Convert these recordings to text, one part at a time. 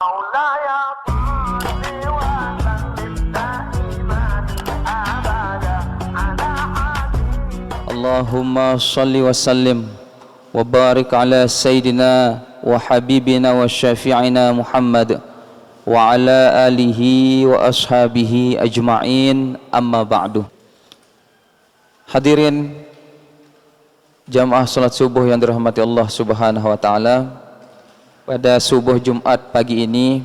مولاي صل وسلم دائما ابدا على حبيبك Allahumma salli wa sallim wa barik ala sayyidina wa habibina wa syafi'ina Muhammad wa ala alihi wa ashabihi ajma'in, amma ba'du. Hadirin jamaah salat subuh yang dirahmati Allah Subhanahu wa taala, pada subuh Jumat pagi ini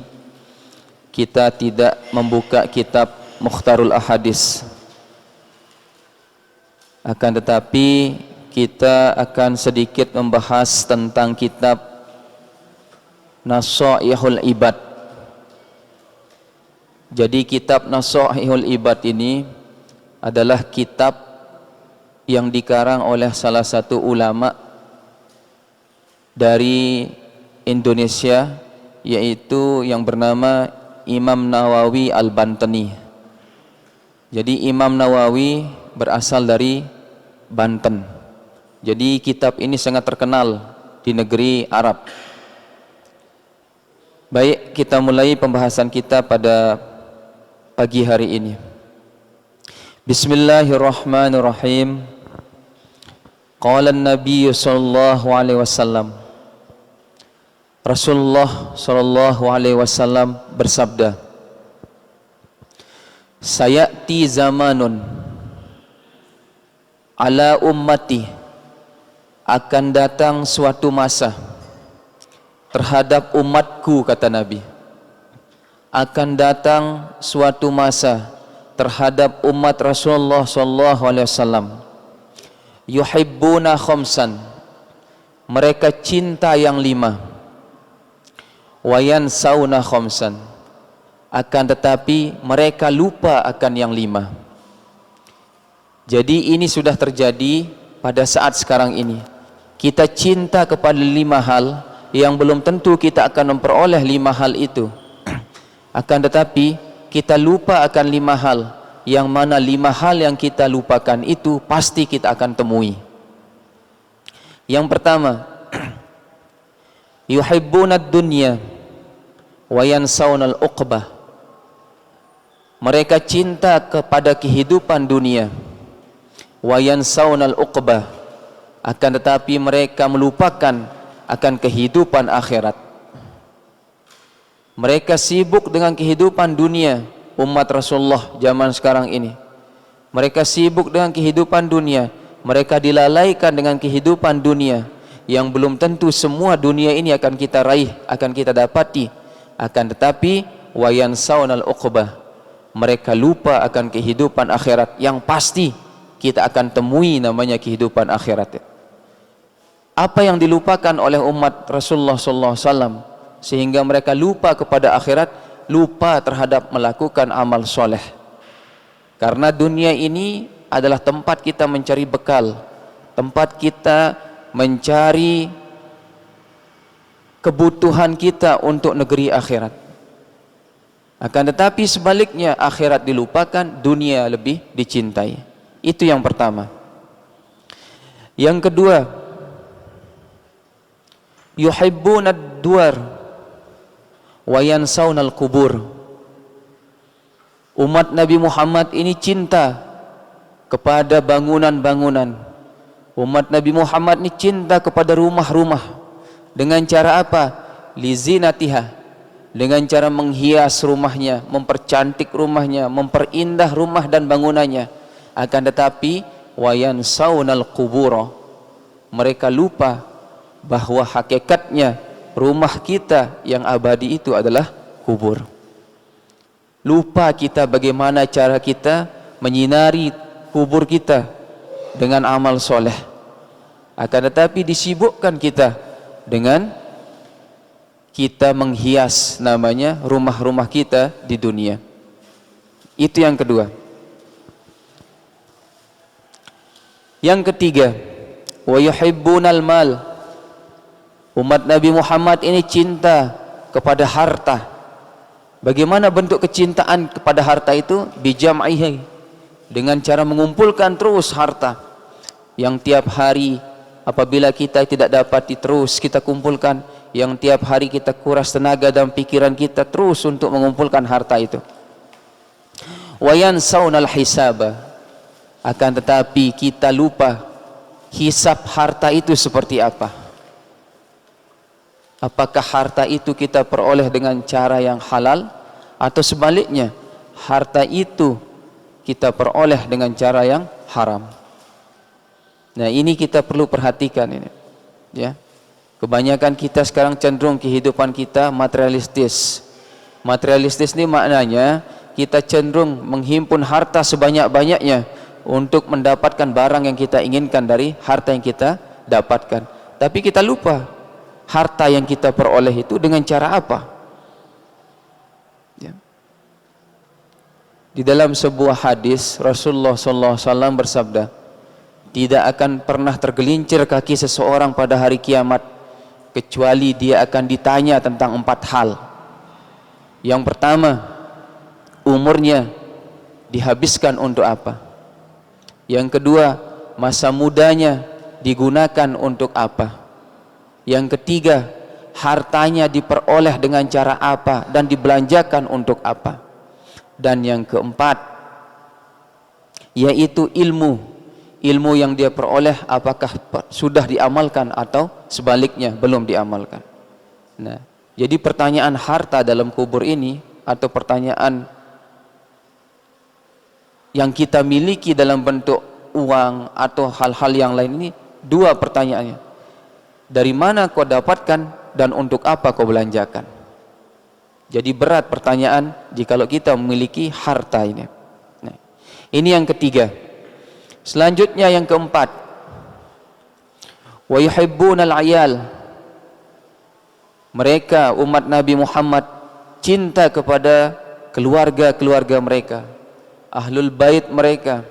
kita tidak membuka kitab Mukhtarul Ahadis, akan tetapi kita akan sedikit membahas tentang kitab Nasaihul Ibad. Jadi kitab Nasaihul Ibad ini adalah kitab yang dikarang oleh salah satu ulama dari Indonesia, yaitu yang bernama Imam Nawawi Al-Bantani. Jadi Imam Nawawi berasal dari Banten. Jadi kitab ini sangat terkenal di negeri Arab. Baik, kita mulai pembahasan kita pada pagi hari ini. Bismillahirrahmanirrahim. Qala an-nabiy sallallahu alaihi wasallam, Rasulullah sallallahu alaihi wasallam bersabda, sayati zamanun ala ummati, akan datang suatu masa terhadap umatku, kata Nabi. Akan datang suatu masa terhadap umat Rasulullah sallallahu alaihi wasallam, yuhibbuna khamsan, mereka cinta yang 5, wayan sauna khamsan, akan tetapi mereka lupa akan yang 5. Jadi ini sudah terjadi pada saat sekarang ini. Kita cinta kepada 5 hal yang belum tentu kita akan memperoleh 5 hal itu. Akan tetapi kita lupa akan 5 hal, yang mana 5 hal yang kita lupakan itu pasti kita akan temui. Yang pertama, yuhibbunad dunya wa yansawnal uqbah, mereka cinta kepada kehidupan dunia, wa yansawnal uqbah, akan tetapi mereka melupakan akan kehidupan akhirat. Mereka sibuk dengan kehidupan dunia, umat Rasulullah zaman sekarang ini. Mereka sibuk dengan kehidupan dunia, mereka dilalaikan dengan kehidupan dunia yang belum tentu semua dunia ini akan kita raih, akan kita dapati. Akan tetapi wayan saunal uqbah, mereka lupa akan kehidupan akhirat yang pasti kita akan temui, namanya kehidupan akhirat. Apa yang dilupakan oleh umat Rasulullah SAW sehingga mereka lupa kepada akhirat, lupa terhadap melakukan amal soleh. Karena dunia ini adalah tempat kita mencari bekal, tempat kita mencari kebutuhan kita untuk negeri akhirat. Akan tetapi sebaliknya, akhirat dilupakan, dunia lebih dicintai. Itu yang pertama. Yang kedua, yuhibbunad duar wa yansawnal kubur. Umat Nabi Muhammad ini cinta kepada bangunan-bangunan. Umat Nabi Muhammad ini cinta kepada rumah-rumah. Dengan cara apa? Lizinatiha, dengan cara menghias rumahnya, mempercantik rumahnya, memperindah rumah dan bangunannya. Akan tetapi wayan saunal kuburo, mereka lupa bahwa hakikatnya rumah kita yang abadi itu adalah kubur. Lupa kita bagaimana cara kita menyinari kubur kita dengan amal soleh. Akan tetapi disibukkan kita dengan kita menghias namanya rumah-rumah kita di dunia. Itu yang kedua. Yang ketiga, wa yuhibbunal mal. Umat Nabi Muhammad ini cinta kepada harta. Bagaimana bentuk kecintaan kepada harta itu? Bijam'ihi, dengan cara mengumpulkan terus harta yang tiap hari apabila kita tidak dapat terus kita kumpulkan, yang tiap hari kita kuras tenaga dan pikiran kita terus untuk mengumpulkan harta itu. Wa yansawnal hisaba, akan tetapi kita lupa hisab harta itu seperti apa. Apakah harta itu kita peroleh dengan cara yang halal, atau sebaliknya harta itu kita peroleh dengan cara yang haram. Nah, ini kita perlu perhatikan ini, ya. Kebanyakan kita sekarang cenderung kehidupan kita materialistis. Materialistis ini maknanya kita cenderung menghimpun harta sebanyak-banyaknya untuk mendapatkan barang yang kita inginkan dari harta yang kita dapatkan. Tapi kita lupa harta yang kita peroleh itu dengan cara apa. Ya. Di dalam sebuah hadis Rasulullah SAW bersabda, tidak akan pernah tergelincir kaki seseorang pada hari kiamat kecuali dia akan ditanya tentang 4 hal. Yang pertama, umurnya dihabiskan untuk apa? Yang kedua, masa mudanya digunakan untuk apa? Yang ketiga, hartanya diperoleh dengan cara apa dan dibelanjakan untuk apa? Dan yang keempat, yaitu ilmu yang dia peroleh, apakah sudah diamalkan atau sebaliknya belum diamalkan. Nah, jadi pertanyaan harta dalam kubur ini, atau pertanyaan yang kita miliki dalam bentuk uang atau hal-hal yang lain ini, 2 pertanyaannya. Dari mana kau dapatkan dan untuk apa kau belanjakan? Jadi berat pertanyaan jikalau kita memiliki harta ini. Nah, ini yang ketiga. Selanjutnya yang keempat, wa yuhibbunal ayal. Mereka umat Nabi Muhammad cinta kepada keluarga-keluarga mereka, ahlul bait mereka,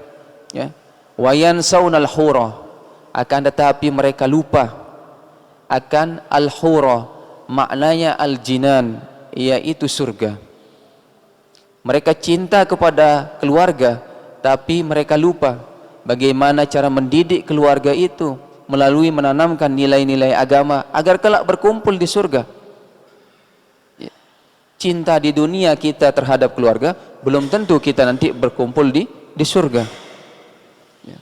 ya. Wa yansawnal hura, akan tetapi mereka lupa akan al-hura, maknanya al-jinan, yaitu surga. Mereka cinta kepada keluarga, tapi mereka lupa bagaimana cara mendidik keluarga itu melalui menanamkan nilai-nilai agama agar kelak berkumpul di surga. Cinta di dunia kita terhadap keluarga belum tentu kita nanti berkumpul di surga. Ya.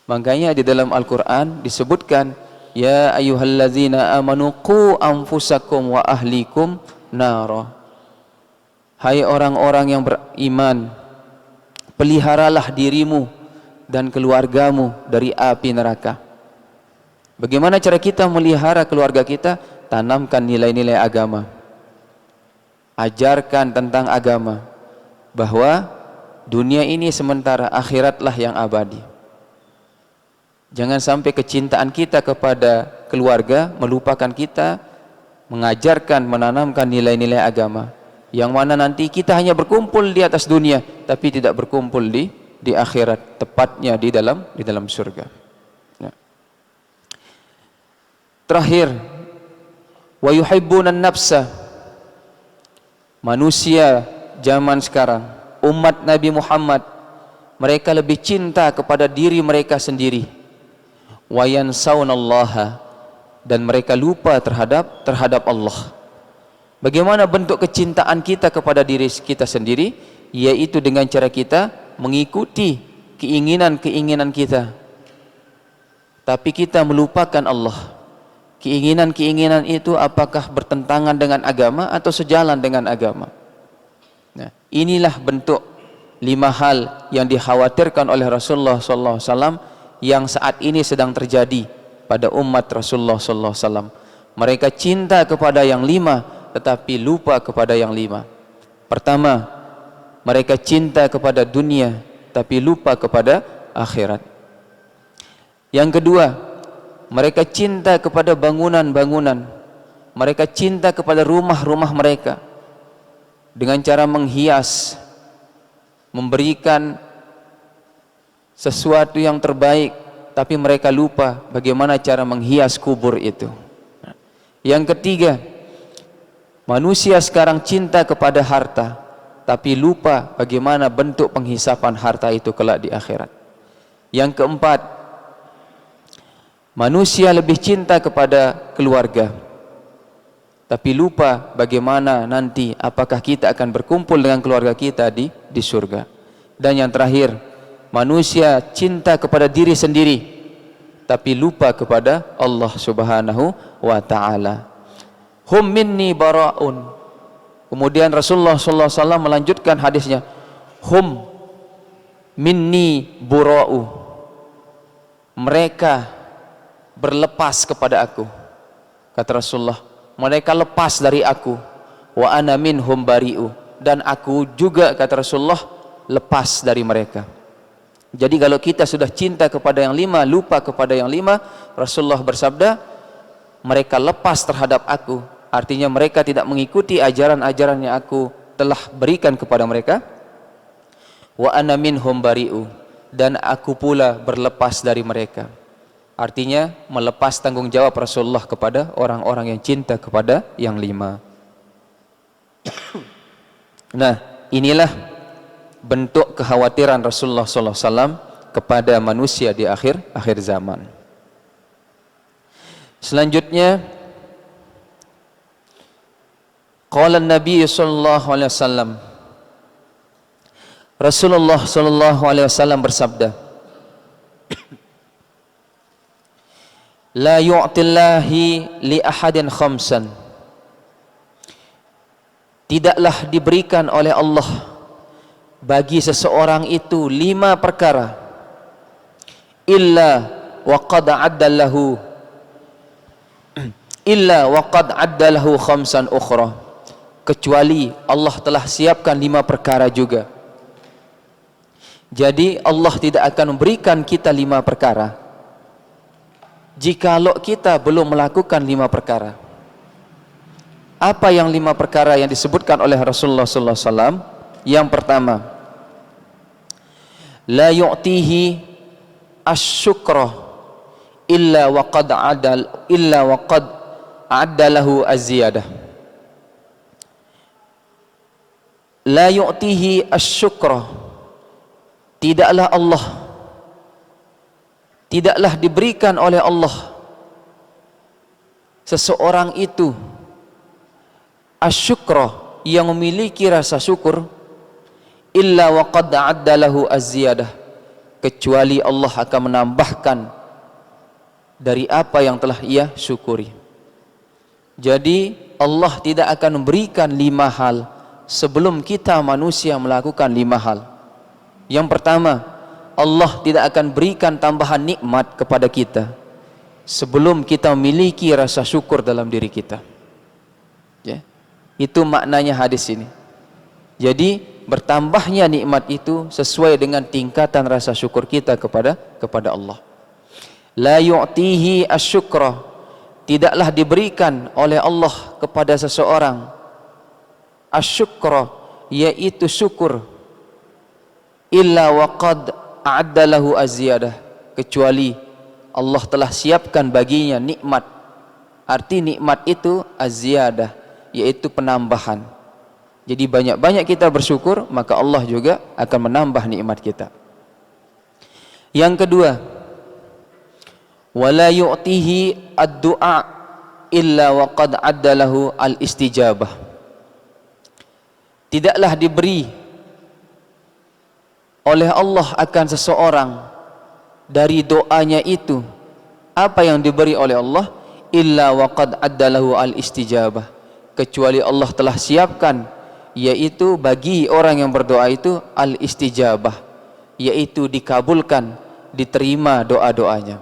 Makanya di dalam Al-Quran disebutkan, ya ayyuhallazina amanu qu anfusakum wa ahlikum nara. Hai orang-orang yang beriman, peliharalah dirimu dan keluargamu dari api neraka. Bagaimana cara kita melihara keluarga kita? Tanamkan nilai-nilai agama, ajarkan tentang agama, bahwa dunia ini sementara, akhiratlah yang abadi. Jangan sampai kecintaan kita kepada keluarga melupakan kita mengajarkan, menanamkan nilai-nilai agama, yang mana nanti kita hanya berkumpul di atas dunia tapi tidak berkumpul di akhirat, tepatnya di dalam surga. Ya. Terakhir, wa yuhibbunan nafsa. Manusia zaman sekarang, umat Nabi Muhammad, mereka lebih cinta kepada diri mereka sendiri. Wa yansawnallaha, dan mereka lupa terhadap Allah. Bagaimana bentuk kecintaan kita kepada diri kita sendiri? Yaitu dengan cara kita mengikuti keinginan-keinginan kita, tapi kita melupakan Allah. Keinginan-keinginan itu apakah bertentangan dengan agama atau sejalan dengan agama? Nah, inilah bentuk 5 hal yang dikhawatirkan oleh Rasulullah SAW yang saat ini sedang terjadi pada umat Rasulullah SAW. Mereka cinta kepada yang 5 tetapi lupa kepada yang 5. Pertama, mereka cinta kepada dunia tapi lupa kepada akhirat. Yang kedua, mereka cinta kepada bangunan-bangunan. Mereka cinta kepada rumah-rumah mereka dengan cara menghias, memberikan sesuatu yang terbaik, tapi mereka lupa bagaimana cara menghias kubur itu. Yang ketiga, manusia sekarang cinta kepada harta tapi lupa bagaimana bentuk penghisapan harta itu kelak di akhirat. Yang keempat, manusia lebih cinta kepada keluarga tapi lupa bagaimana nanti apakah kita akan berkumpul dengan keluarga kita di surga. Dan yang terakhir, manusia cinta kepada diri sendiri tapi lupa kepada Allah Subhanahu wa taala. Hum minni bara'un. Kemudian Rasulullah sallallahu alaihi wasallam melanjutkan hadisnya, hum minni bura'u. Mereka berlepas kepada aku. Kata Rasulullah, mereka lepas dari aku. Wa ana minhum bari'u. Dan aku juga, kata Rasulullah, lepas dari mereka. Jadi kalau kita sudah cinta kepada yang lima, lupa kepada yang lima, Rasulullah bersabda, mereka lepas terhadap aku. Artinya mereka tidak mengikuti ajaran-ajaran yang aku telah berikan kepada mereka. Wa ana minhum bari'u. Dan aku pula berlepas dari mereka. Artinya melepas tanggung jawab Rasulullah kepada orang-orang yang cinta kepada yang lima. Nah, inilah bentuk kekhawatiran Rasulullah SAW kepada manusia di akhir zaman. Selanjutnya, qala Nabi sallallahu alaihi wasallam, Rasulullah sallallahu alaihi wasallam bersabda, la yu'tillahi li ahadin khamsan. Tidaklah diberikan oleh Allah bagi seseorang itu 5 perkara illa wa qad addalahu khamsan ukhra, kecuali Allah telah siapkan 5 perkara juga. Jadi Allah tidak akan memberikan kita 5 perkara jikalau kita belum melakukan 5 perkara. Apa yang 5 perkara yang disebutkan oleh Rasulullah sallallahu alaihi wasallam? Yang pertama, la yu'tihi asyukra illa wa qad adalahu az-ziyadah. La yu'tihi asyukra, tidaklah diberikan oleh Allah seseorang itu asyukra, yang memiliki rasa syukur, illa wa qad addalahu az-ziyadah, kecuali Allah akan menambahkan dari apa yang telah ia syukuri. Jadi Allah tidak akan memberikan 5 hal sebelum kita manusia melakukan 5 hal. Yang pertama, Allah tidak akan berikan tambahan nikmat kepada kita sebelum kita memiliki rasa syukur dalam diri kita. Ya. Itu maknanya hadis ini. Jadi bertambahnya nikmat itu sesuai dengan tingkatan rasa syukur kita kepada Allah. La yu'tihi asyukra, tidaklah diberikan oleh Allah kepada seseorang asyukra, yaitu syukur, illa wa qad a'addalahu az-ziyadah, kecuali Allah telah siapkan baginya nikmat. Arti nikmat itu az-ziyadah, yaitu penambahan. Jadi banyak-banyak kita bersyukur, maka Allah juga akan menambah nikmat kita. Yang kedua, wala yu'tihi ad-du'a illa wa qad addalahu al-istijabah. Tidaklah diberi oleh Allah akan seseorang dari doanya itu apa yang diberi oleh Allah, illa wa qad addalahu al-istijabah, kecuali Allah telah siapkan, yaitu bagi orang yang berdoa itu al-istijabah, yaitu dikabulkan, diterima doa-doanya.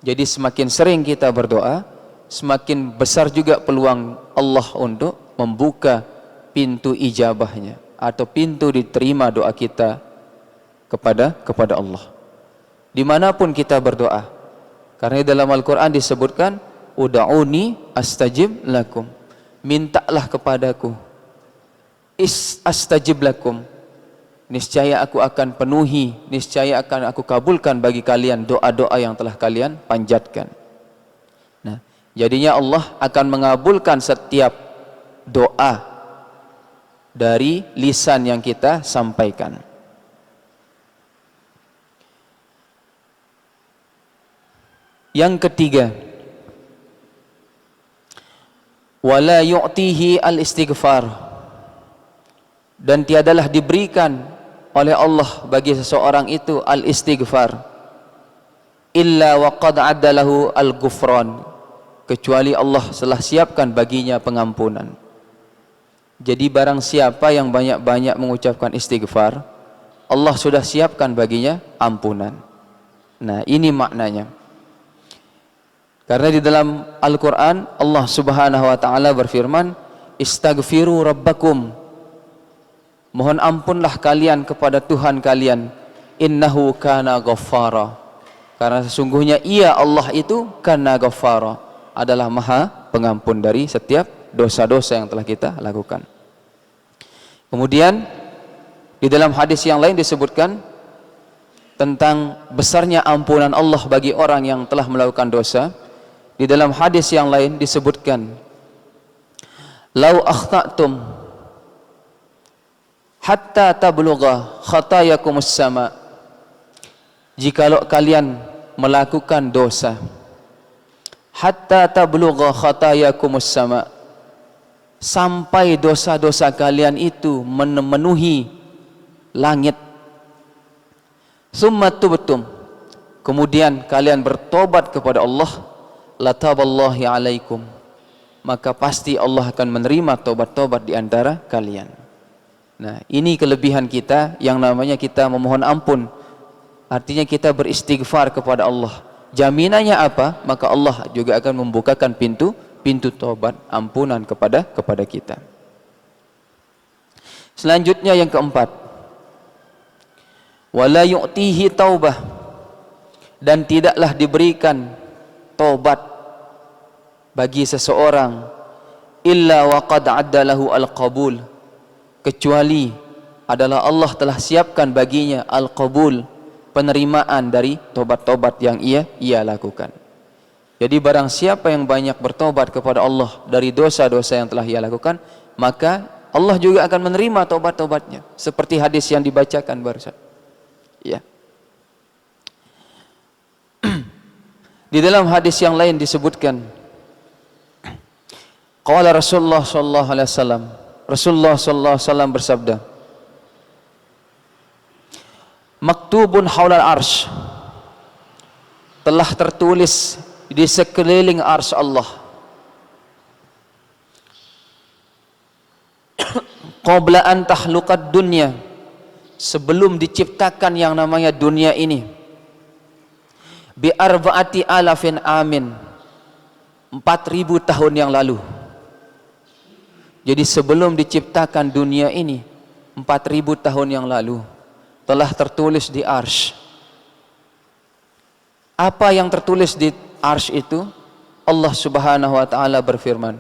Jadi semakin sering kita berdoa, semakin besar juga peluang Allah untuk membuka pintu ijabahnya atau pintu diterima doa kita kepada Allah. Dimanapun kita berdoa, karena dalam Al-Quran disebutkan uda'uni astajib lakum, mintalah kepadaku, astajib lakum, niscaya aku akan penuhi, niscaya akan aku kabulkan bagi kalian doa-doa yang telah kalian panjatkan. Nah, jadinya Allah akan mengabulkan setiap doa dari lisan yang kita sampaikan. Yang ketiga, wala yu'tihi al-istighfar, dan tiadalah diberikan oleh Allah bagi seseorang itu al-istighfar, illa wa qad addalahu al-ghufran, kecuali Allah telah siapkan baginya pengampunan. Jadi barang siapa yang banyak-banyak mengucapkan istighfar, Allah sudah siapkan baginya ampunan. Nah, ini maknanya. Karena di dalam Al-Quran Allah subhanahu wa ta'ala berfirman, istaghfiru rabbakum, mohon ampunlah kalian kepada Tuhan kalian, innahu kana ghaffara, karena sesungguhnya ia Allah itu kana ghaffara, adalah maha pengampun dari setiap dosa-dosa yang telah kita lakukan. Kemudian di dalam hadis yang lain disebutkan tentang besarnya ampunan Allah bagi orang yang telah melakukan dosa. Di dalam hadis yang lain disebutkan, lau akhta'tum hatta tablugha khatayakumus sama, jikalau kalian melakukan dosa, hatta tablugha khatayakumus sama, sampai dosa-dosa kalian itu memenuhi langit, summa tubtum, kemudian kalian bertobat kepada Allah, lataballahi alaikum, maka pasti Allah akan menerima tobat-tobat di antara kalian. Nah, ini kelebihan kita yang namanya kita memohon ampun. Artinya kita beristighfar kepada Allah. Jaminannya apa? Maka Allah juga akan membukakan pintu tobat, ampunan kepada kita. Selanjutnya yang keempat, wala yu'tihi taubah, dan tidaklah diberikan tobat bagi seseorang illa wa qad addalahu al-qabul, kecuali adalah Allah telah siapkan baginya al-qabul, penerimaan dari tobat-tobat yang ia lakukan. Jadi barang siapa yang banyak bertobat kepada Allah dari dosa-dosa yang telah ia lakukan, maka Allah juga akan menerima tobat-tobatnya, seperti hadis yang dibacakan barusan. Ya. Di dalam hadis yang lain disebutkan, qala Rasulullah sallallahu alaihi wasallam, Rasulullah sallallahu alaihi wasallam bersabda, maktubun haulal arsy, telah tertulis di sekeliling arsy Allah, qabla an tahluqad dunya, sebelum diciptakan yang namanya dunia ini, bi arba'ati alafin amin, 4.000 tahun yang lalu. Jadi sebelum diciptakan dunia ini 4.000 tahun yang lalu telah tertulis di arsy. Apa yang tertulis di arsy itu? Allah subhanahu wa ta'ala berfirman,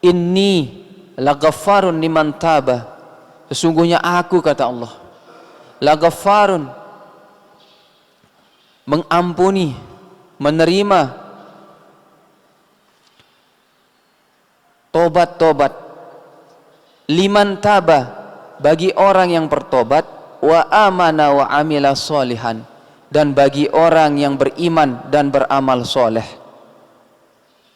inni laghaffarun liman taba, sesungguhnya aku, kata Allah, laghaffarun, mengampuni, menerima tobat-tobat, liman taba, bagi orang yang bertobat, wa amana wa amila solihan, dan bagi orang yang beriman dan beramal soleh.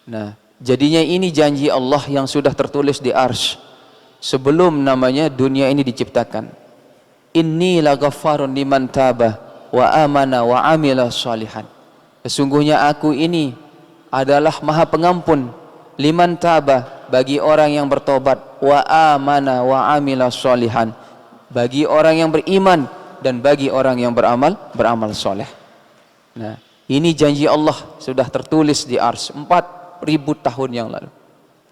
Nah, jadinya ini janji Allah yang sudah tertulis di arsy sebelum namanya dunia ini diciptakan. Inni laghaffarun liman taba wa amana wa amila solihan, sesungguhnya aku ini adalah maha pengampun, liman taba, bagi orang yang bertobat, wa amana wa amila solihan, bagi orang yang beriman dan bagi orang yang beramal soleh. Nah, ini janji Allah sudah tertulis di arsy 4.000 tahun yang lalu,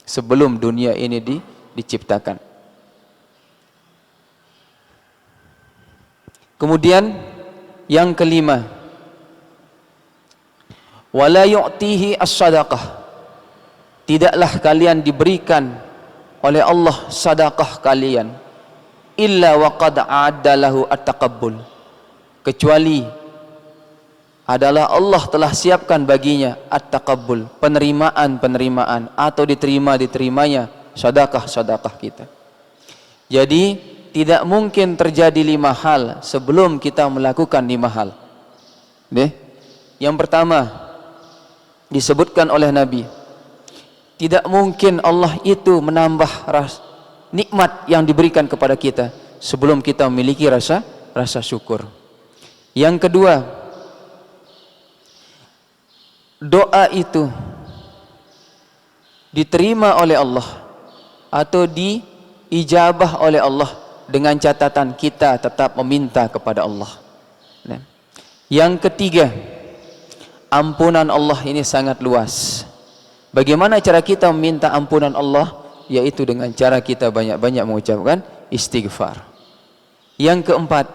sebelum dunia ini diciptakan. Kemudian yang kelima, wala yu'tihi as-sadaqah, tidaklah kalian diberikan oleh Allah sedekah kalian, illa wa qad a'adda lahu at-taqabbul, kecuali adalah Allah telah siapkan baginya at-taqabbul, penerimaan atau diterimanya sedekah kita. Jadi tidak mungkin terjadi 5 hal sebelum kita melakukan 5 hal. Yang pertama disebutkan oleh Nabi, Tidak mungkin Allah itu menambah nikmat yang diberikan kepada kita sebelum kita memiliki rasa syukur. Yang kedua, doa itu diterima oleh Allah atau diijabah oleh Allah dengan catatan kita tetap meminta kepada Allah. Yang ketiga, ampunan Allah ini sangat luas. Bagaimana cara kita meminta ampunan Allah? Yaitu dengan cara kita banyak-banyak mengucapkan istighfar. Yang keempat,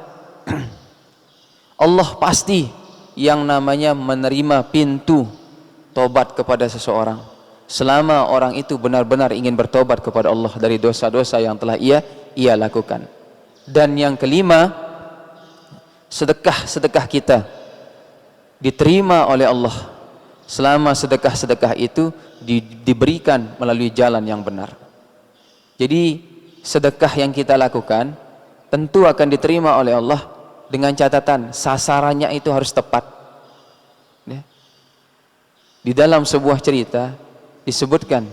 Allah pasti yang namanya menerima pintu tobat kepada seseorang selama orang itu benar-benar ingin bertobat kepada Allah dari dosa-dosa yang telah ia lakukan. Dan yang kelima, sedekah kita diterima oleh Allah selama sedekah-sedekah itu diberikan melalui jalan yang benar. Jadi sedekah yang kita lakukan tentu akan diterima oleh Allah dengan catatan sasarannya itu harus tepat. Di dalam sebuah cerita disebutkan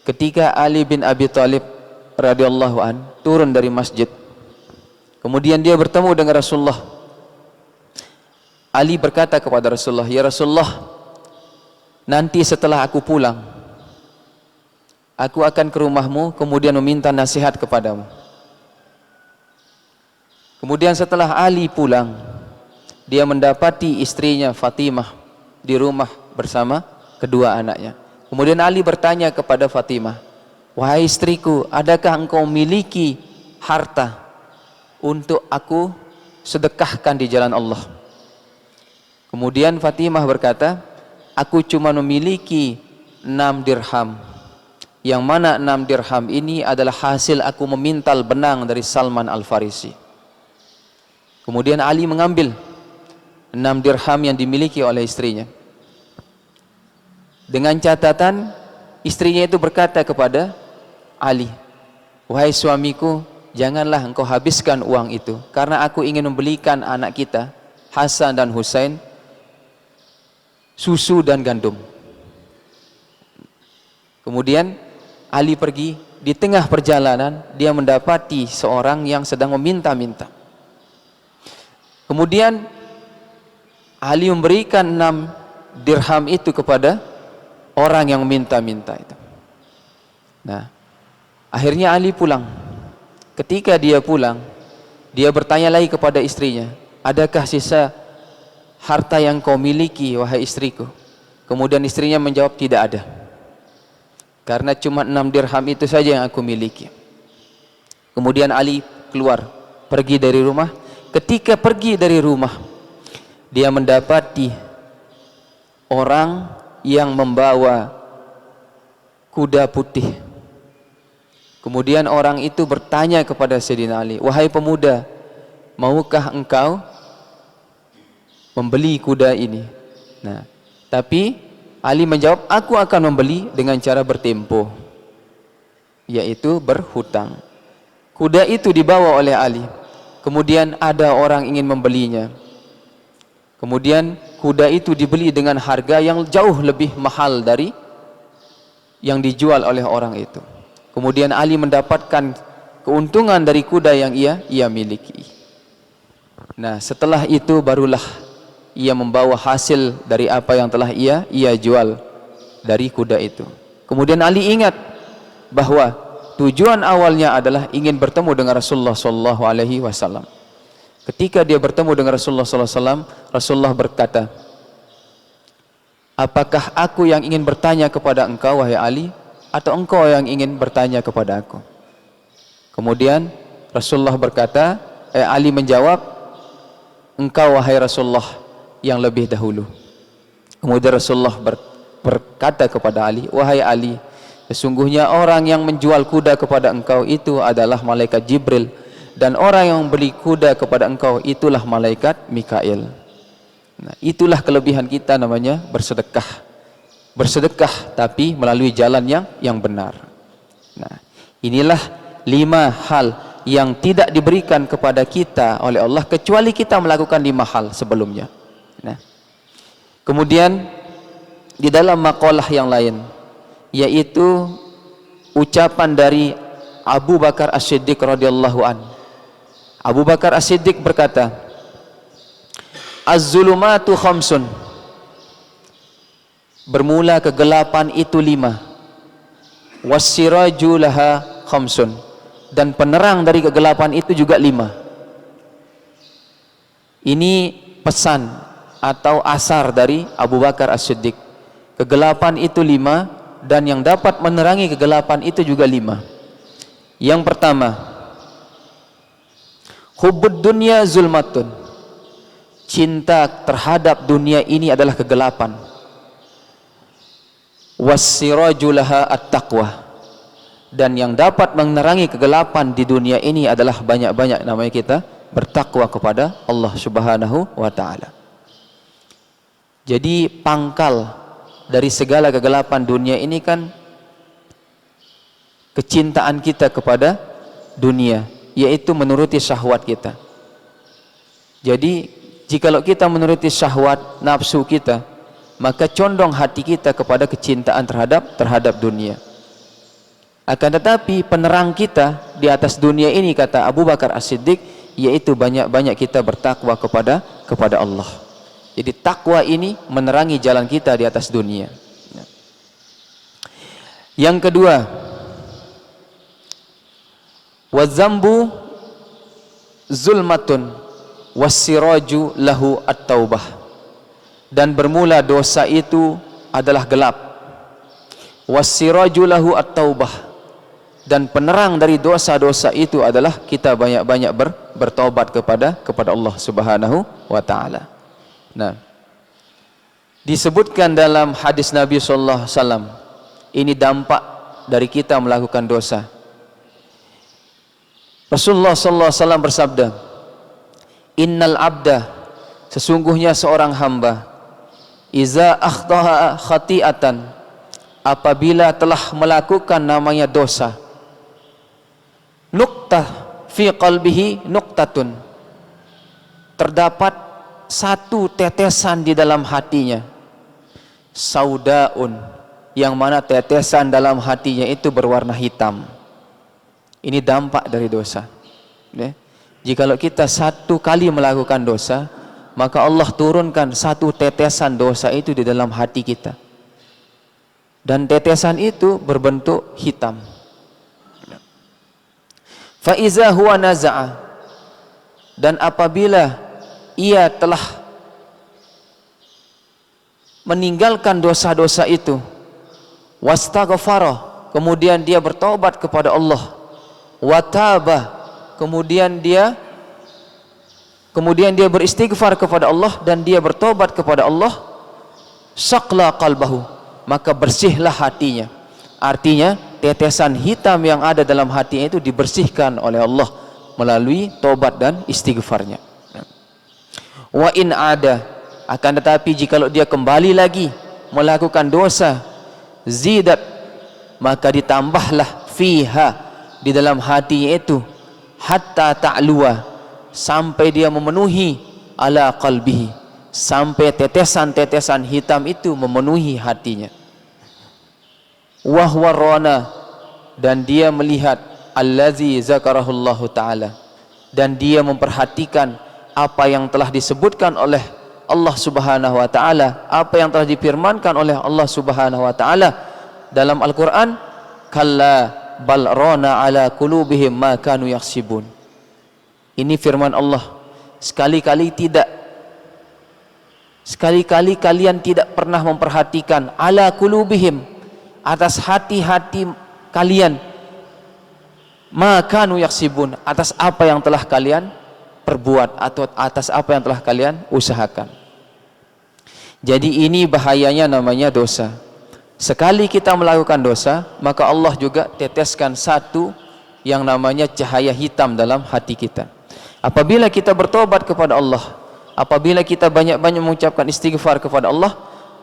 ketika Ali bin Abi Thalib radhiyallahu an turun dari masjid, kemudian dia bertemu dengan Rasulullah. Ali berkata kepada Rasulullah, "Ya Rasulullah, nanti setelah aku pulang, aku akan ke rumahmu kemudian meminta nasihat kepadamu." Kemudian setelah Ali pulang, dia mendapati istrinya Fatimah di rumah bersama kedua anaknya. Kemudian Ali bertanya kepada Fatimah, "Wahai istriku, adakah engkau memiliki harta untuk aku sedekahkan di jalan Allah?" Kemudian Fatimah berkata, "Aku cuma memiliki 6 dirham. Yang mana 6 dirham ini adalah hasil aku memintal benang dari Salman Al-Farisi." Kemudian Ali mengambil 6 dirham yang dimiliki oleh istrinya. Dengan catatan istrinya itu berkata kepada Ali, "Wahai suamiku, janganlah engkau habiskan uang itu, karena aku ingin membelikan anak kita Hasan dan Husain susu dan gandum." Kemudian Ali pergi. Di tengah perjalanan dia mendapati seorang yang sedang meminta-minta. Kemudian Ali memberikan 6 dirham itu kepada orang yang meminta-minta itu. Nah, akhirnya Ali pulang. Ketika dia pulang, dia bertanya lagi kepada istrinya, "Adakah sisa harta yang kau miliki, wahai istriku?" Kemudian istrinya menjawab, "Tidak ada. Karena cuma 6 dirham itu saja yang aku miliki." Kemudian Ali keluar, pergi dari rumah. Ketika pergi dari rumah, dia mendapati orang yang membawa kuda putih. Kemudian orang itu bertanya kepada Sayyidina Ali, "Wahai pemuda, maukah engkau membeli kuda ini?" Nah, tapi Ali menjawab, "Aku akan membeli dengan cara bertempo, yaitu berhutang." Kuda itu dibawa oleh Ali. Kemudian ada orang ingin membelinya. Kemudian kuda itu dibeli dengan harga yang jauh lebih mahal dari yang dijual oleh orang itu. Kemudian Ali mendapatkan keuntungan dari kuda yang ia miliki. Nah, setelah itu barulah ia membawa hasil dari apa yang telah ia jual dari kuda itu. Kemudian Ali ingat bahwa tujuan awalnya adalah ingin bertemu dengan Rasulullah SAW. Ketika dia bertemu dengan Rasulullah SAW, Rasulullah berkata, "Apakah aku yang ingin bertanya kepada engkau, wahai Ali, atau engkau yang ingin bertanya kepada aku?" Kemudian Rasulullah berkata, Ali menjawab, "Engkau, wahai Rasulullah, yang lebih dahulu." Kemudian Rasulullah berkata kepada Ali, "Wahai Ali, sesungguhnya orang yang menjual kuda kepada engkau itu adalah malaikat Jibril, dan orang yang membeli kuda kepada engkau itulah malaikat Mikail." Nah, itulah kelebihan kita, namanya bersedekah. Bersedekah tapi melalui jalan yang benar. Nah, inilah 5 hal yang tidak diberikan kepada kita oleh Allah kecuali kita melakukan 5 hal sebelumnya. Nah, kemudian di dalam maqalah yang lain yaitu ucapan dari Abu Bakar As-Siddiq radhiyallahu an. Abu Bakar As-Siddiq berkata, "Az-zulumatu khamsun." Bermula kegelapan itu 5. Was-siraju laha khamsun. Dan penerang dari kegelapan itu juga 5. Ini pesan atau asar dari Abu Bakar As-Siddiq. Kegelapan itu 5 dan yang dapat menerangi kegelapan itu juga 5. Yang pertama, hubbud dunya zulmatun. Cinta terhadap dunia ini adalah kegelapan. Was-siraju laha at-taqwa. Dan yang dapat menerangi kegelapan di dunia ini adalah banyak-banyak namanya kita bertakwa kepada Allah Subhanahu wa taala. Jadi pangkal dari segala kegelapan dunia ini kan kecintaan kita kepada dunia, yaitu menuruti syahwat kita. Jadi jikalau kita menuruti syahwat nafsu kita, maka condong hati kita kepada kecintaan terhadap dunia. Akan tetapi penerang kita di atas dunia ini, kata Abu Bakar As-Siddiq, yaitu banyak-banyak kita bertakwa kepada Allah. Jadi takwa ini menerangi jalan kita di atas dunia. Yang kedua, wazambu zulmatun wassiraju lahu at-taubah. Dan bermula dosa itu adalah gelap. Wassiraju lahu at-taubah. Dan penerang dari dosa-dosa itu adalah kita banyak-banyak bertobat kepada Allah Subhanahu wa taala. Nah, disebutkan dalam hadis Nabi sallallahu alaihi wasallam, ini dampak dari kita melakukan dosa. Rasulullah sallallahu alaihi wasallam bersabda, "Innal abda, sesungguhnya seorang hamba, iza akhtaha khati'atan, apabila telah melakukan namanya dosa, nuktah fi qalbihi nuktatun, terdapat satu tetesan di dalam hatinya, saudaun, yang mana tetesan dalam hatinya itu berwarna hitam." Ini dampak dari dosa. Jikalau kita satu kali melakukan dosa, maka Allah turunkan satu tetesan dosa itu di dalam hati kita, dan tetesan itu berbentuk hitam. Fa iza huwa naza'a, dan apabila ia telah meninggalkan dosa-dosa itu, wastaghfara, kemudian dia bertobat kepada Allah, wataba, kemudian dia beristighfar kepada Allah dan dia bertobat kepada Allah, saqla qalbahu, maka bersihlah hatinya. Artinya tetesan hitam yang ada dalam hatinya itu dibersihkan oleh Allah melalui tobat dan istighfarnya. Wa in ada, akan tetapi jikalau dia kembali lagi melakukan dosa, zidat, maka ditambahlah fiha, di dalam hatinya itu, hatta ta'luwa, sampai dia memenuhi ala qalbihi, sampai tetesan-tetesan hitam itu memenuhi hatinya. Wahwarona, dan dia melihat allazi zakarahullahu ta'ala, dan dia memperhatikan apa yang telah disebutkan oleh Allah Subhanahu wa ta'ala, apa yang telah difirmankan oleh Allah Subhanahu wa ta'ala dalam Al-Quran, kalla bal rona ala qulubihim ma kanu yaksibun. Ini firman Allah. Sekali-kali kalian tidak pernah memperhatikan ala qulubihim, atas hati-hati kalian, ma kanu yaksibun, atas apa yang telah kalian perbuat atau atas apa yang telah kalian usahakan. Jadi ini bahayanya namanya dosa. Sekali kita melakukan dosa, maka Allah juga teteskan satu yang namanya cahaya hitam dalam hati kita. Apabila kita bertobat kepada Allah, apabila kita banyak-banyak mengucapkan istighfar kepada Allah,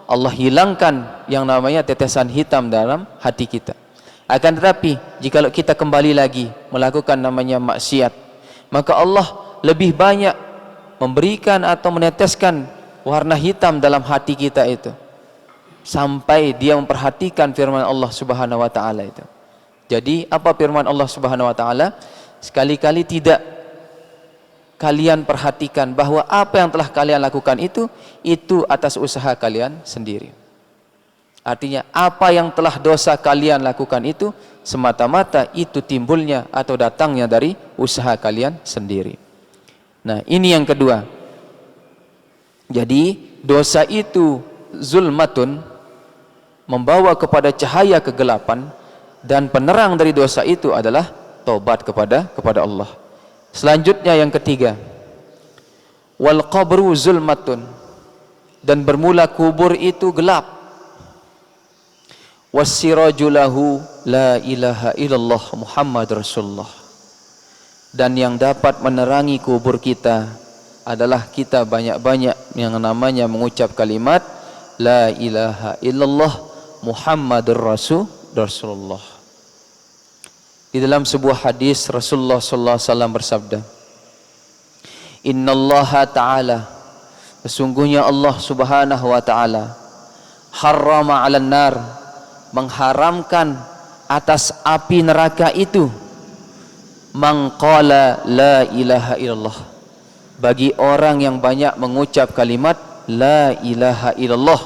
Allah hilangkan yang namanya tetesan hitam dalam hati kita. Akan tetapi jikalau kita kembali lagi melakukan namanya maksiat, maka Allah lebih banyak memberikan atau meneteskan warna hitam dalam hati kita itu. sampai dia memperhatikan firman Allah Subhanahu wa taala itu. Jadi apa firman Allah Subhanahu wa taala? Sekali-kali tidak kalian perhatikan bahwa apa yang telah kalian lakukan itu atas usaha kalian sendiri. Artinya apa yang telah dosa kalian lakukan itu semata-mata itu timbulnya atau datangnya dari usaha kalian sendiri. Nah, ini yang kedua. Jadi dosa itu zulmatun, membawa kepada cahaya kegelapan, dan penerang dari dosa itu adalah taubat kepada Allah. Selanjutnya yang ketiga, wal qabru zulmatun, dan bermula kubur itu gelap. Wassiraju lahu la ilaha illallah Muhammad Rasulullah, dan yang dapat menerangi kubur kita adalah kita banyak-banyak yang namanya mengucap kalimat la ilaha illallah Muhammadur Rasulullah. Di dalam sebuah hadis Rasulullah sallallahu alaihi wasallam bersabda, innallaha ta'ala, sesungguhnya Allah Subhanahu wa taala, harrama 'alan nar, mengharamkan atas api neraka itu, man qala la ilaha illallah, bagi orang yang banyak mengucap kalimat la ilaha illallah,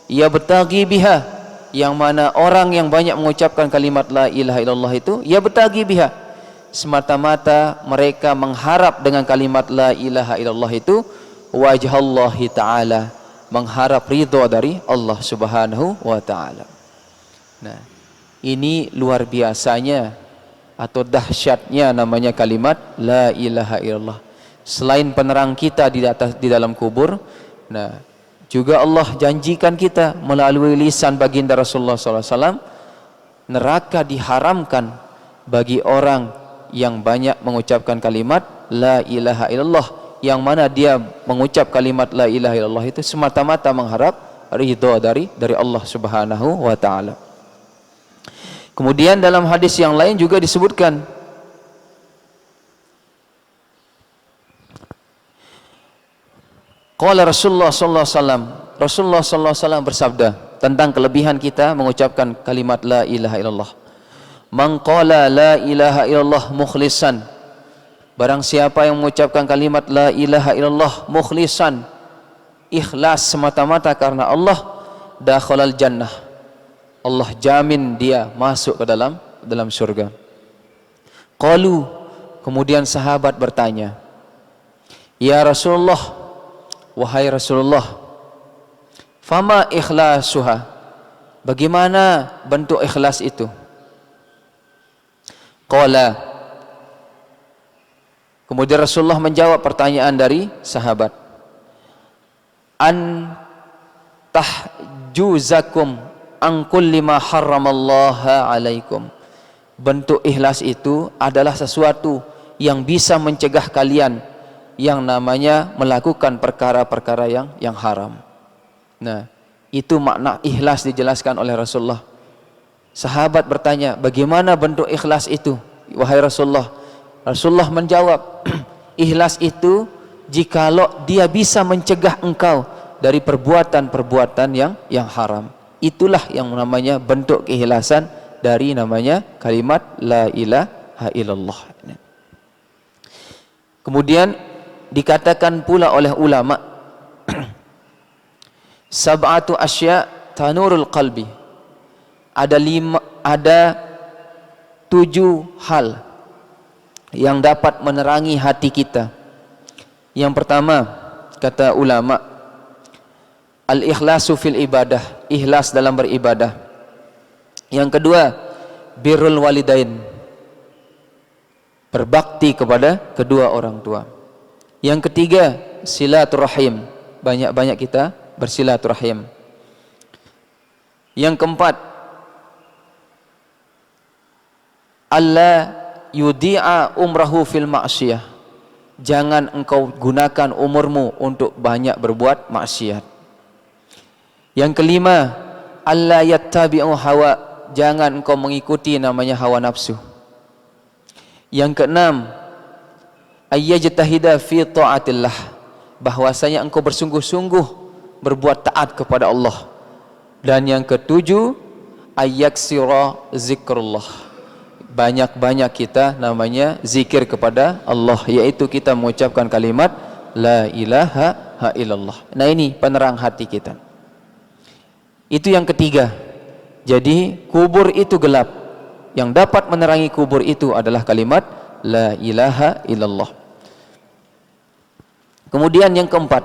ia bertagi biha, yang mana orang yang banyak mengucapkan kalimat la ilaha illallah itu ia bertagi biha, semata-mata mereka mengharap dengan kalimat la ilaha illallah itu wajah Allah ta'ala, mengharap ridho dari Allah Subhanahu wa ta'ala. Nah, ini luar biasanya atau dahsyatnya namanya kalimat la ilaha illallah. Selain penerang kita di dalam kubur, nah juga Allah janjikan kita melalui lisan baginda Rasulullah SAW, neraka diharamkan bagi orang yang banyak mengucapkan kalimat la ilaha illallah, yang mana dia mengucap kalimat la ilaha illallah itu semata-mata mengharap ridho dari Allah Subhanahu wa ta'ala. Kemudian dalam hadis yang lain juga disebutkan qala Rasulullah sallallahu alaihi wasallam, Rasulullah sallallahu alaihi wasallam bersabda tentang kelebihan kita mengucapkan kalimat la ilaha illallah. Man qala la ilaha illallah mukhlisan, barang siapa yang mengucapkan kalimat la ilaha illallah mukhlisan, ikhlas semata-mata karena Allah, dakhalal jannah, Allah jamin dia masuk ke dalam surga. Qalu, kemudian sahabat bertanya, ya Rasulullah, wahai Rasulullah, fama ikhlasuha, bagaimana bentuk ikhlas itu? Qala, kemudian Rasulullah menjawab pertanyaan dari sahabat, an tahjuzakum an kulli ma harramallaha alaikum. Bentuk ikhlas itu adalah sesuatu yang bisa mencegah kalian yang namanya melakukan perkara-perkara yang haram. Nah, itu makna ikhlas dijelaskan oleh Rasulullah. Sahabat bertanya, bagaimana bentuk ikhlas itu wahai Rasulullah? Rasulullah menjawab, ikhlas itu jikalau dia bisa mencegah engkau dari perbuatan-perbuatan yang haram. Itulah yang namanya bentuk keikhlasan dari namanya kalimat la ilaha illallah. Kemudian dikatakan pula oleh ulama, sab'atu asya tanurul qalbi, ada 7 hal yang dapat menerangi hati kita. Yang pertama, kata ulama, al-ikhlasu fil ibadah, ikhlas dalam beribadah. Yang kedua, birrul walidain, berbakti kepada kedua orang tua. Yang ketiga, silaturahim, banyak-banyak kita bersilaturahim. Yang keempat, alla yudi'a umrahu fil ma'siyah, jangan engkau gunakan umurmu untuk banyak berbuat maksiat. Yang kelima, alla yattabi'u hawa, jangan engkau mengikuti namanya hawa nafsu. Yang keenam, ayyajtahida fi ta'atillah, bahwasanya engkau bersungguh-sungguh berbuat taat kepada Allah. Dan yang ketujuh, ayyaksira zikrullah. Banyak-banyak kita namanya zikir kepada Allah, yaitu kita mengucapkan kalimat la ilaha illallah. Nah, ini penerang hati kita. Itu yang ketiga. Jadi kubur itu gelap. Yang dapat menerangi kubur itu adalah kalimat la ilaha illallah. Kemudian yang keempat,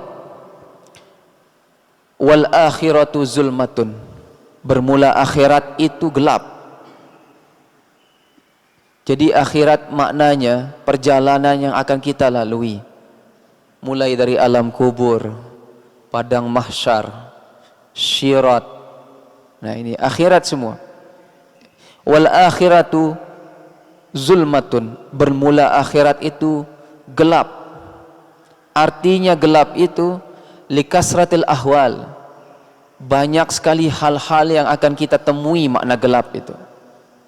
wal akhiratu zulmatun. Bermula akhirat itu gelap. Jadi akhirat maknanya perjalanan yang akan kita lalui, mulai dari alam kubur, padang mahsyar, syirat. Nah, ini akhirat semua. Wal akhiratu zulmatun. Bermula akhirat itu gelap. Artinya gelap itu likasratil ahwal. Banyak sekali hal-hal yang akan kita temui makna gelap itu.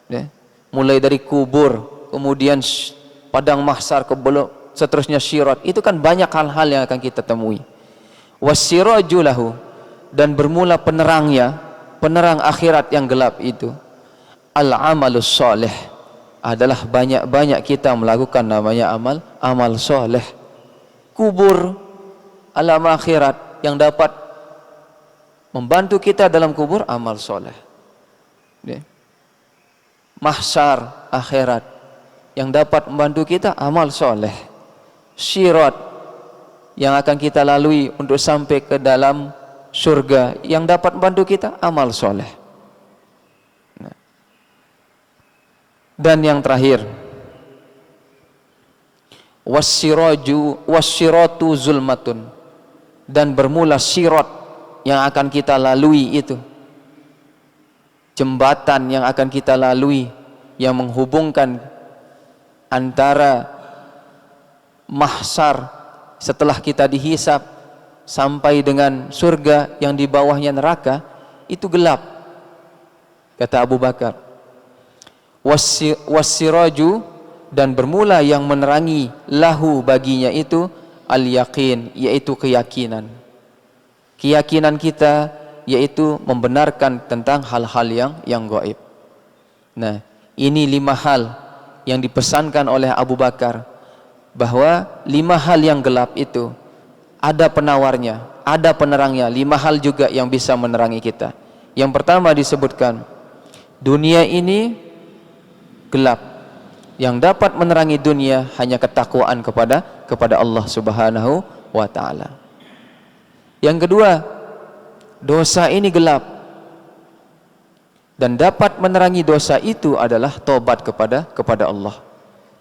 Ya. Mulai dari kubur, kemudian padang mahsyar, seterusnya syirat. Itu kan banyak hal-hal yang akan kita temui. Wassiraju lahu. Dan bermula penerangnya, penerang akhirat yang gelap itu, al-amalus soleh. Adalah banyak-banyak kita melakukan namanya amal soleh. Kubur, alam akhirat yang dapat membantu kita dalam kubur, amal soleh. Ya. Mahsyar akhirat yang dapat membantu kita, amal soleh. Syirat yang akan kita lalui untuk sampai ke dalam surga yang dapat membantu kita, amal soleh. Nah. Dan yang terakhir, wasyiratu zulmatun. Dan bermula syirat yang akan kita lalui itu, jembatan yang akan kita lalui yang menghubungkan antara mahsyar setelah kita dihisab sampai dengan surga yang di bawahnya neraka, itu gelap. Kata Abu Bakar, wassiraju. Dan bermula yang menerangi lahu baginya itu al-yaqin, yaitu keyakinan. Keyakinan kita yaitu membenarkan tentang hal-hal yang gaib. Nah, ini 5 hal yang dipesankan oleh Abu Bakar, bahwa 5 hal yang gelap itu ada penawarnya, ada penerangnya. 5 hal juga yang bisa menerangi kita. Yang pertama disebutkan, dunia ini gelap. Yang dapat menerangi dunia hanya ketakwaan kepada Allah Subhanahu wa taala. Yang kedua, dosa ini gelap. Dan dapat menerangi dosa itu adalah tobat kepada Allah.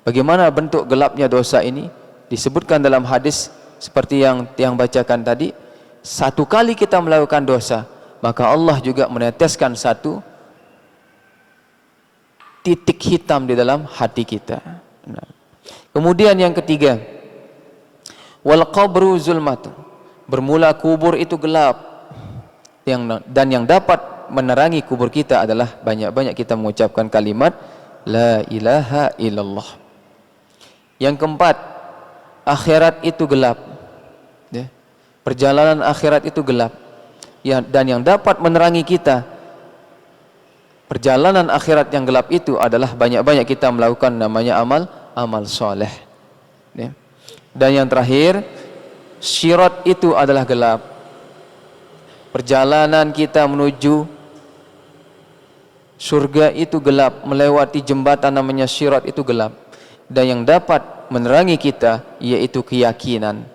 Bagaimana bentuk gelapnya dosa ini? Disebutkan dalam hadis seperti yang bacakan tadi, 1 kali kita melakukan dosa, maka Allah juga meneteskan 1 titik hitam di dalam hati kita. Nah. Kemudian yang ketiga, wal qabru zulmatun. Bermula kubur itu gelap. Dan yang dapat menerangi kubur kita adalah banyak-banyak kita mengucapkan kalimat la ilaha illallah. Yang keempat, akhirat itu gelap. Ya. Perjalanan akhirat itu gelap. Dan yang dapat menerangi kita perjalanan akhirat yang gelap itu adalah banyak-banyak kita melakukan namanya amal soleh. Ya. Dan yang terakhir, syirat itu adalah gelap. Perjalanan kita menuju surga itu gelap, melewati jembatan namanya syirat itu gelap. Dan yang dapat menerangi kita yaitu keyakinan.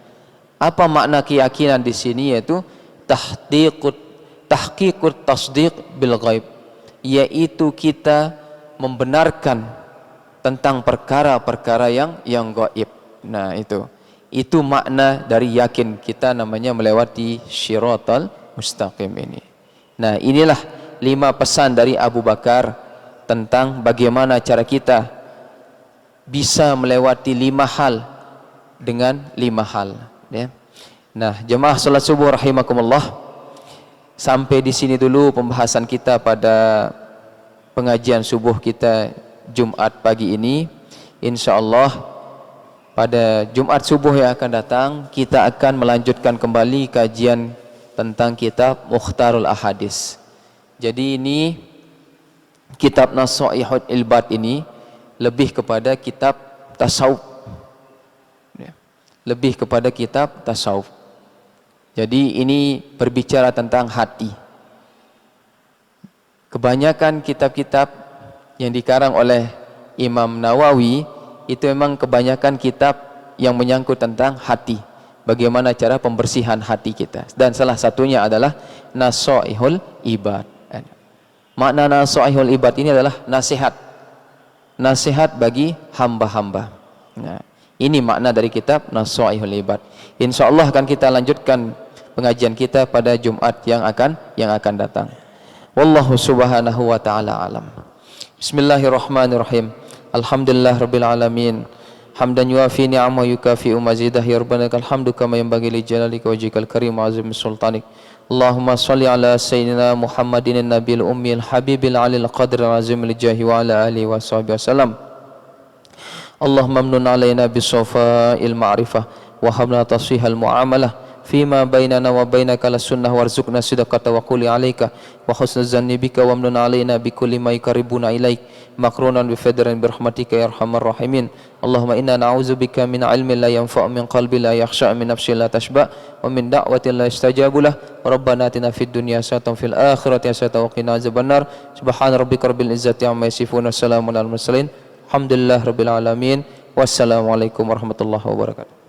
Apa makna keyakinan di sini? Yaitu tahqiqut tasdiq bil ghaib. Yaitu kita membenarkan tentang perkara-perkara yang gaib. Nah, itu makna dari yakin kita, namanya melewati syiratal mustaqim ini. Nah, inilah 5 pesan dari Abu Bakar tentang bagaimana cara kita bisa melewati 5 hal dengan 5 hal, ya. Nah, jemaah salat subuh rahimakumullah. Sampai di sini dulu pembahasan kita pada pengajian subuh kita Jumat pagi ini. Insyaallah pada Jumat subuh yang akan datang kita akan melanjutkan kembali kajian tentang kitab Mukhtarul Ahadis. Jadi ini kitab Nasaihul Ibad ini lebih kepada kitab tasawuf. Ya. Lebih kepada kitab tasawuf. Jadi ini berbicara tentang hati. Kebanyakan kitab-kitab yang dikarang oleh Imam Nawawi itu memang kebanyakan kitab yang menyangkut tentang hati. Bagaimana cara pembersihan hati kita. Dan salah satunya adalah Nasaihul Ibad. Makna Nasaihul Ibad ini adalah nasihat. Nasihat bagi hamba-hamba. Nah, ini makna dari kitab Nasaihul Ibad. InsyaAllah akan kita lanjutkan pengajian kita pada Jumat yang akan datang. Wallahu subhanahu wa ta'ala alam. Bismillahirrahmanirrahim. Alhamdulillah rabbil alamin. Hamdan yuafi ni'ama yukafi'u mazidah ya rabbana lakal hamdu kama yanbaghi li jalalika wajhikal karim wa azim sultanik. Allahumma salli ala sayyidina Muhammadin nabiyil ummil habibil alil qadr azim li jahi wa ala alihi wa sahbihi wasallam. Allahumma amnun alaina bisafa'il ma'rifah wa habna tasihal muamalah fima bainana wa bainaka la sunnah warzuqna sidqata wa quli alayka wa husnul zanni bika wa amnun alaina bikulli ma yukaribuna ilaik makrunan bi fadrin bi rahmatika ya arhamar rahimin. Allahumma inna na'udzubika min ilmin la yanfa' min qalbi la yakhsha' min nafsin la tashba' wa min da'watin la yustajabu lah. Rabbana atina fid dunya hasanatan fil akhirati hasanatan wa qina adzabannar. Subhana rabbika rabbil izzati amma yasifun wa salamun alal mursalin. Alhamdulillah rabbil alamin. Wassalamualaikum warahmatullahi wabarakatuh.